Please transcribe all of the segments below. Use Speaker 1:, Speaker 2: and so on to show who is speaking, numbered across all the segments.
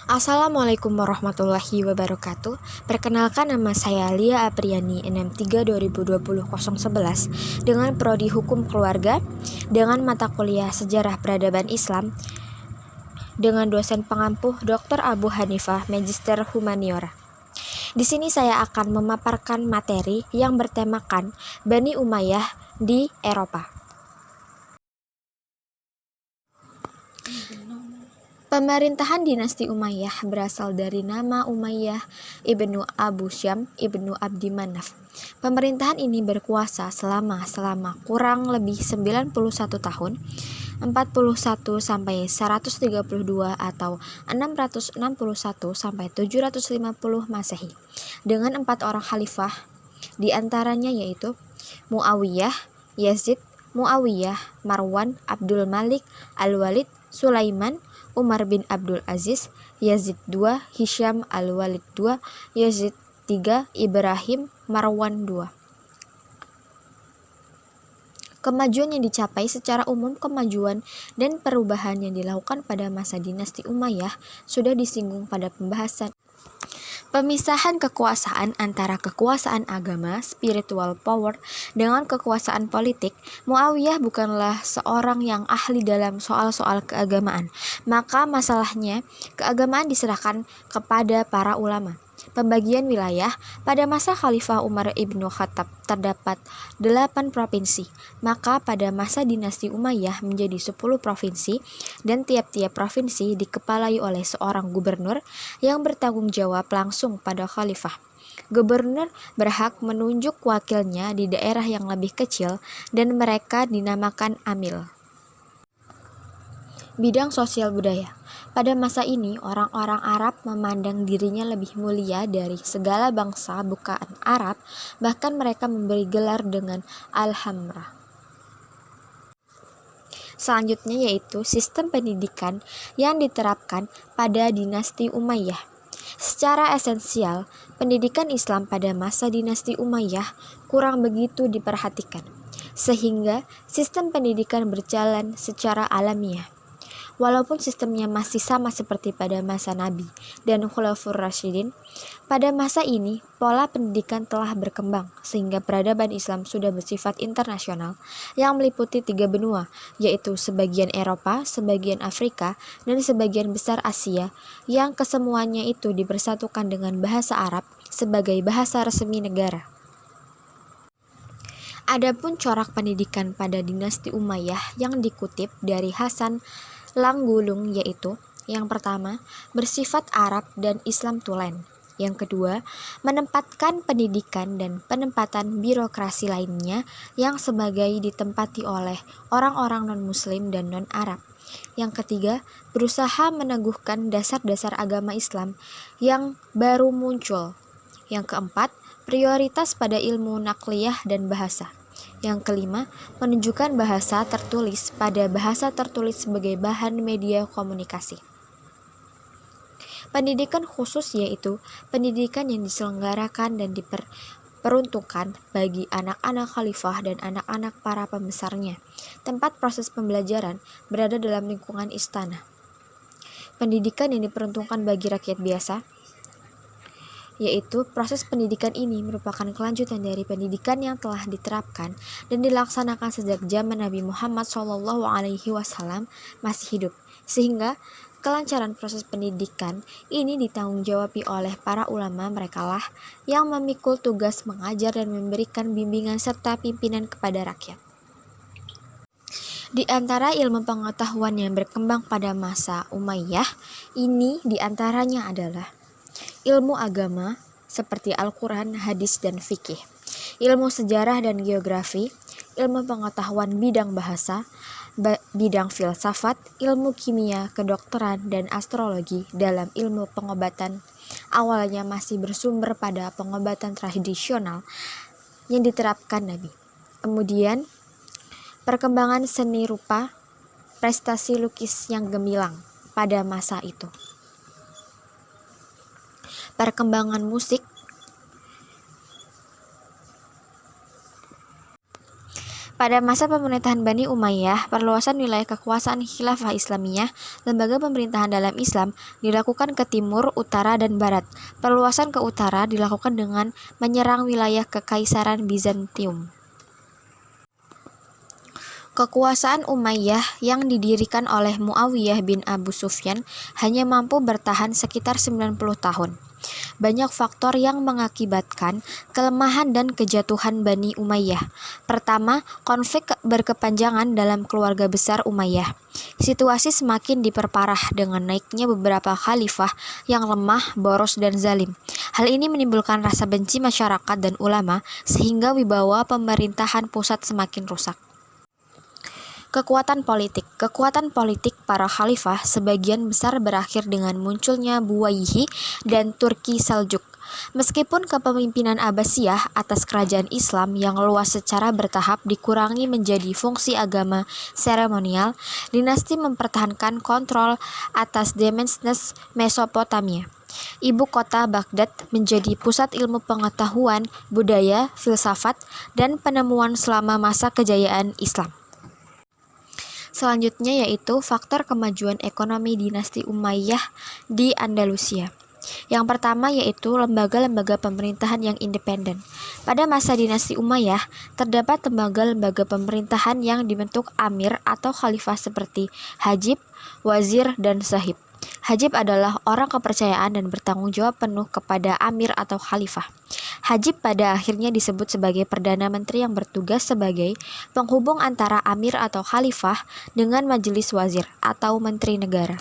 Speaker 1: Assalamualaikum warahmatullahi wabarakatuh. Perkenalkan, nama saya Lia Apriani, NM3 2020-011 dengan Prodi Hukum Keluarga dengan mata kuliah Sejarah Peradaban Islam dengan dosen pengampuh Dr. Abu Hanifah, Magister Humaniora. Di sini saya akan memaparkan materi yang bertemakan Bani Umayyah di Eropa. Pemerintahan dinasti Umayyah berasal dari nama Umayyah ibnu Abu Syam ibnu Abdi Manaf. Pemerintahan ini berkuasa selama kurang lebih 91 tahun, 41 sampai 132 atau 661 sampai 750 Masehi, dengan 4 orang khalifah, di antaranya yaitu Muawiyah, Yazid, Muawiyah, Marwan, Abdul Malik, Al-Walid, Sulaiman, Umar bin Abdul Aziz, Yazid II, Hisham Al-Walid II, Yazid III, Ibrahim, Marwan II. Kemajuan yang dicapai secara umum, kemajuan dan perubahan yang dilakukan pada masa dinasti Umayyah sudah disinggung pada pembahasan. Pemisahan kekuasaan antara kekuasaan agama, spiritual power, dengan kekuasaan politik. Muawiyah bukanlah seorang yang ahli dalam soal-soal keagamaan, maka masalahnya keagamaan diserahkan kepada para ulama. Pembagian wilayah. Pada masa Khalifah Umar ibnu Khattab terdapat 8 provinsi, maka pada masa dinasti Umayyah menjadi 10 provinsi, dan tiap-tiap provinsi dikepalai oleh seorang gubernur yang bertanggung jawab langsung pada khalifah. Gubernur berhak menunjuk wakilnya di daerah yang lebih kecil dan mereka dinamakan amil. Bidang sosial budaya. Pada masa ini, orang-orang Arab memandang dirinya lebih mulia dari segala bangsa bukan Arab, bahkan mereka memberi gelar dengan Al-Hamra. Selanjutnya yaitu sistem pendidikan yang diterapkan pada dinasti Umayyah. Secara esensial, pendidikan Islam pada masa dinasti Umayyah kurang begitu diperhatikan, sehingga sistem pendidikan berjalan secara alamiah. Walaupun sistemnya masih sama seperti pada masa Nabi dan Khulafaur Rasyidin, pada masa ini pola pendidikan telah berkembang sehingga peradaban Islam sudah bersifat internasional yang meliputi 3 benua, yaitu sebagian Eropa, sebagian Afrika, dan sebagian besar Asia, yang kesemuanya itu dipersatukan dengan bahasa Arab sebagai bahasa resmi negara. Adapun corak pendidikan pada dinasti Umayyah yang dikutip dari Hasan Langgulung yaitu: yang pertama, bersifat Arab dan Islam tulen. Yang kedua, menempatkan pendidikan dan penempatan birokrasi lainnya yang sebagai ditempati oleh orang-orang non-muslim dan non-Arab. Yang ketiga, berusaha meneguhkan dasar-dasar agama Islam yang baru muncul. Yang keempat, prioritas pada ilmu nakliyah dan bahasa. Yang kelima, menunjukkan bahasa tertulis pada bahasa tertulis sebagai bahan media komunikasi. Pendidikan khusus yaitu pendidikan yang diselenggarakan dan diperuntukkan bagi anak-anak khalifah dan anak-anak para pembesarnya. Tempat proses pembelajaran berada dalam lingkungan istana. Pendidikan yang diperuntukkan bagi rakyat biasa, yaitu proses pendidikan ini merupakan kelanjutan dari pendidikan yang telah diterapkan dan dilaksanakan sejak zaman Nabi Muhammad SAW masih hidup, sehingga kelancaran proses pendidikan ini ditanggung-jawabi oleh para ulama. Merekalah yang memikul tugas mengajar dan memberikan bimbingan serta pimpinan kepada rakyat. Di antara ilmu pengetahuan yang berkembang pada masa Umayyah ini diantaranya adalah ilmu agama seperti Al-Quran, hadis, dan fikih, ilmu sejarah dan geografi, ilmu pengetahuan bidang bahasa, bidang filsafat, ilmu kimia, kedokteran, dan astrologi. Dalam ilmu pengobatan, awalnya masih bersumber pada pengobatan tradisional yang diterapkan Nabi. Kemudian, perkembangan seni rupa, prestasi lukis yang gemilang pada masa itu. Perkembangan musik, Pada masa pemerintahan Bani Umayyah, perluasan wilayah kekuasaan Khilafah Islamiyah, lembaga pemerintahan dalam Islam, dilakukan ke timur, utara, dan barat. Perluasan ke utara dilakukan dengan menyerang wilayah Kekaisaran Bizantium. Kekuasaan Umayyah yang didirikan oleh Muawiyah bin Abu Sufyan hanya mampu bertahan sekitar 90 tahun. Banyak faktor yang mengakibatkan kelemahan dan kejatuhan Bani Umayyah. Pertama, konflik berkepanjangan dalam keluarga besar Umayyah. Situasi semakin diperparah dengan naiknya beberapa khalifah yang lemah, boros, dan zalim. Hal ini menimbulkan rasa benci masyarakat dan ulama sehingga wibawa pemerintahan pusat semakin rusak. Kekuatan politik para khalifah sebagian besar berakhir dengan munculnya Buwayhi dan Turki Seljuk. Meskipun kepemimpinan Abbasiyah atas kerajaan Islam yang luas secara bertahap dikurangi menjadi fungsi agama seremonial, dinasti mempertahankan kontrol atas Damaskus, Mesopotamia. Ibu kota Baghdad menjadi pusat ilmu pengetahuan, budaya, filsafat, dan penemuan selama masa kejayaan Islam. Selanjutnya yaitu faktor kemajuan ekonomi dinasti Umayyah di Andalusia. Yang pertama yaitu lembaga-lembaga pemerintahan yang independen. Pada masa dinasti Umayyah, terdapat lembaga-lembaga pemerintahan yang dibentuk amir atau khalifah seperti hajib, wazir, dan sahib. Hajib adalah orang kepercayaan dan bertanggung jawab penuh kepada amir atau khalifah. Hajib pada akhirnya disebut sebagai Perdana Menteri yang bertugas sebagai penghubung antara amir atau khalifah dengan majelis wazir atau menteri negara.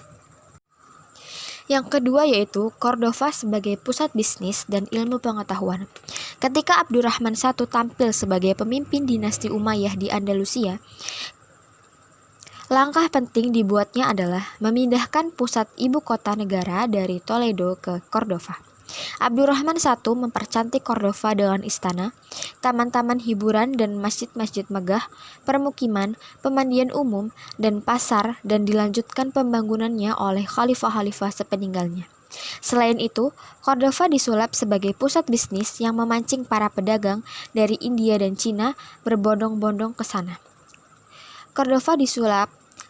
Speaker 1: Yang kedua yaitu Cordova sebagai pusat bisnis dan ilmu pengetahuan. Ketika Abdurrahman I tampil sebagai pemimpin dinasti Umayyah di Andalusia, langkah penting dibuatnya adalah memindahkan pusat ibu kota negara dari Toledo ke Cordova. Abdurrahman I mempercantik Cordova dengan istana, taman-taman hiburan dan masjid-masjid megah, permukiman, pemandian umum, dan pasar, dan dilanjutkan pembangunannya oleh khalifah-khalifah sepeninggalnya. Selain itu, Cordova disulap sebagai pusat bisnis yang memancing para pedagang dari India dan Cina berbondong-bondong ke sana. Cordova disulap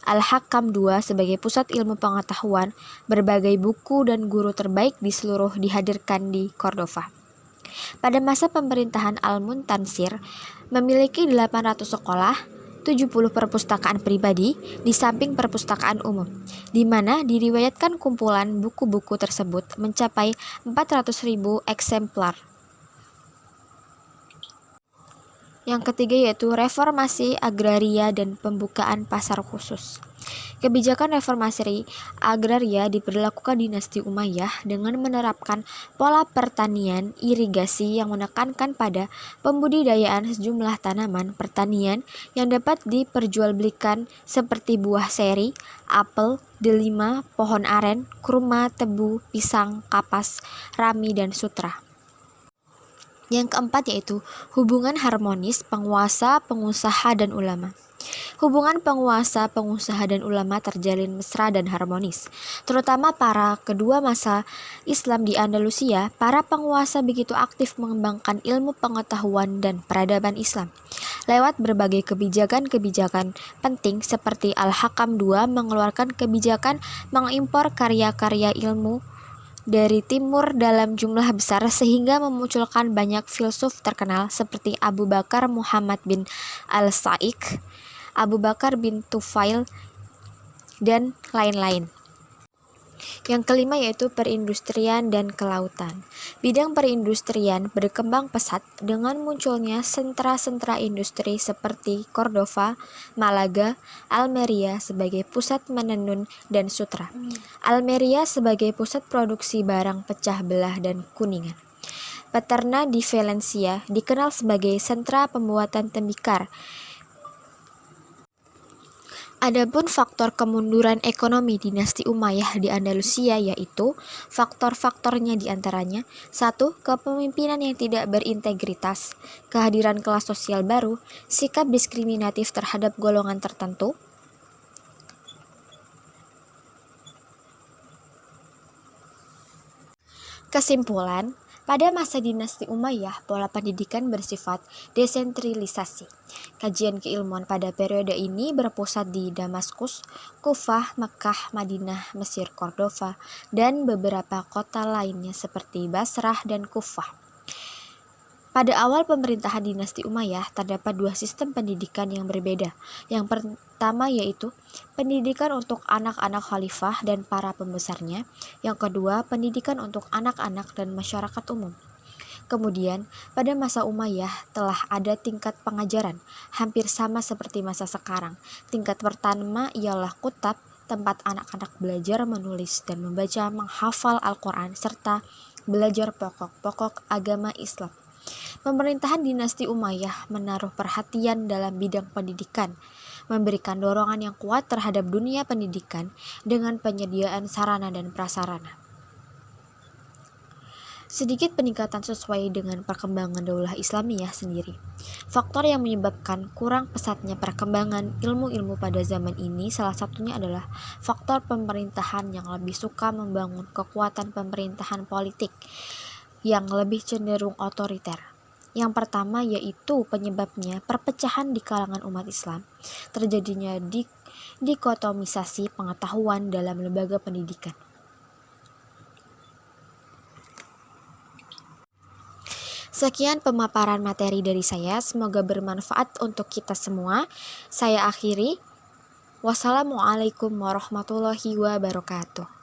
Speaker 1: Al-Hakam II sebagai pusat ilmu pengetahuan, berbagai buku dan guru terbaik di seluruh dihadirkan di Cordova. Pada masa pemerintahan Al-Muntansir, memiliki 800 sekolah, 70 perpustakaan pribadi, di samping perpustakaan umum, di mana diriwayatkan kumpulan buku-buku tersebut mencapai 400.000 eksemplar. Yang ketiga yaitu reformasi agraria dan pembukaan pasar khusus. Kebijakan reformasi agraria diberlakukan dinasti Umayyah dengan menerapkan pola pertanian irigasi yang menekankan pada pembudidayaan sejumlah tanaman pertanian yang dapat diperjualbelikan seperti buah seri, apel, delima, pohon aren, kurma, tebu, pisang, kapas, rami, dan sutra. Yang keempat yaitu hubungan harmonis penguasa, pengusaha, dan ulama. Hubungan penguasa, pengusaha, dan ulama terjalin mesra dan harmonis. Terutama para kedua masa Islam di Andalusia, para penguasa begitu aktif mengembangkan ilmu pengetahuan dan peradaban Islam. Lewat berbagai kebijakan-kebijakan penting seperti Al-Hakam II mengeluarkan kebijakan mengimpor karya-karya ilmu dari timur dalam jumlah besar sehingga memunculkan banyak filsuf terkenal seperti Abu Bakar Muhammad bin Al-Sa'ik, Abu Bakar bin Tufail, dan lain-lain. Yang kelima yaitu perindustrian dan kelautan. Bidang perindustrian berkembang pesat dengan munculnya sentra-sentra industri seperti Cordova, Malaga, Almeria sebagai pusat menenun dan sutra, Almeria sebagai pusat produksi barang pecah belah dan kuningan. Paterna di Valencia dikenal sebagai sentra pembuatan tembikar. Adapun faktor kemunduran ekonomi dinasti Umayyah di Andalusia yaitu faktor-faktornya diantaranya 1. Kepemimpinan yang tidak berintegritas, kehadiran kelas sosial baru, sikap diskriminatif terhadap golongan tertentu. Kesimpulan, pada masa dinasti Umayyah, pola pendidikan bersifat desentralisasi. Kajian keilmuan pada periode ini berpusat di Damaskus, Kufah, Mekah, Madinah, Mesir, Cordova, dan beberapa kota lainnya seperti Basrah dan Kufah. Pada awal pemerintahan dinasti Umayyah, terdapat dua sistem pendidikan yang berbeda. Yang pertama yaitu pendidikan untuk anak-anak khalifah dan para pembesarnya. Yang kedua, pendidikan untuk anak-anak dan masyarakat umum. Kemudian, pada masa Umayyah telah ada tingkat pengajaran, hampir sama seperti masa sekarang. Tingkat pertama ialah kutab, tempat anak-anak belajar menulis dan membaca, menghafal Al-Quran, serta belajar pokok-pokok agama Islam. Pemerintahan dinasti Umayyah menaruh perhatian dalam bidang pendidikan, memberikan dorongan yang kuat terhadap dunia pendidikan dengan penyediaan sarana dan prasarana. Sedikit peningkatan sesuai dengan perkembangan Daulah Islamiyah sendiri. Faktor yang menyebabkan kurang pesatnya perkembangan ilmu-ilmu pada zaman ini salah satunya adalah faktor pemerintahan yang lebih suka membangun kekuatan pemerintahan politik yang lebih cenderung otoriter. Yang pertama yaitu penyebabnya perpecahan di kalangan umat Islam, terjadinya dikotomisasi pengetahuan dalam lembaga pendidikan. Sekian pemaparan materi dari saya, semoga bermanfaat untuk kita semua. Saya akhiri. Wassalamualaikum warahmatullahi wabarakatuh.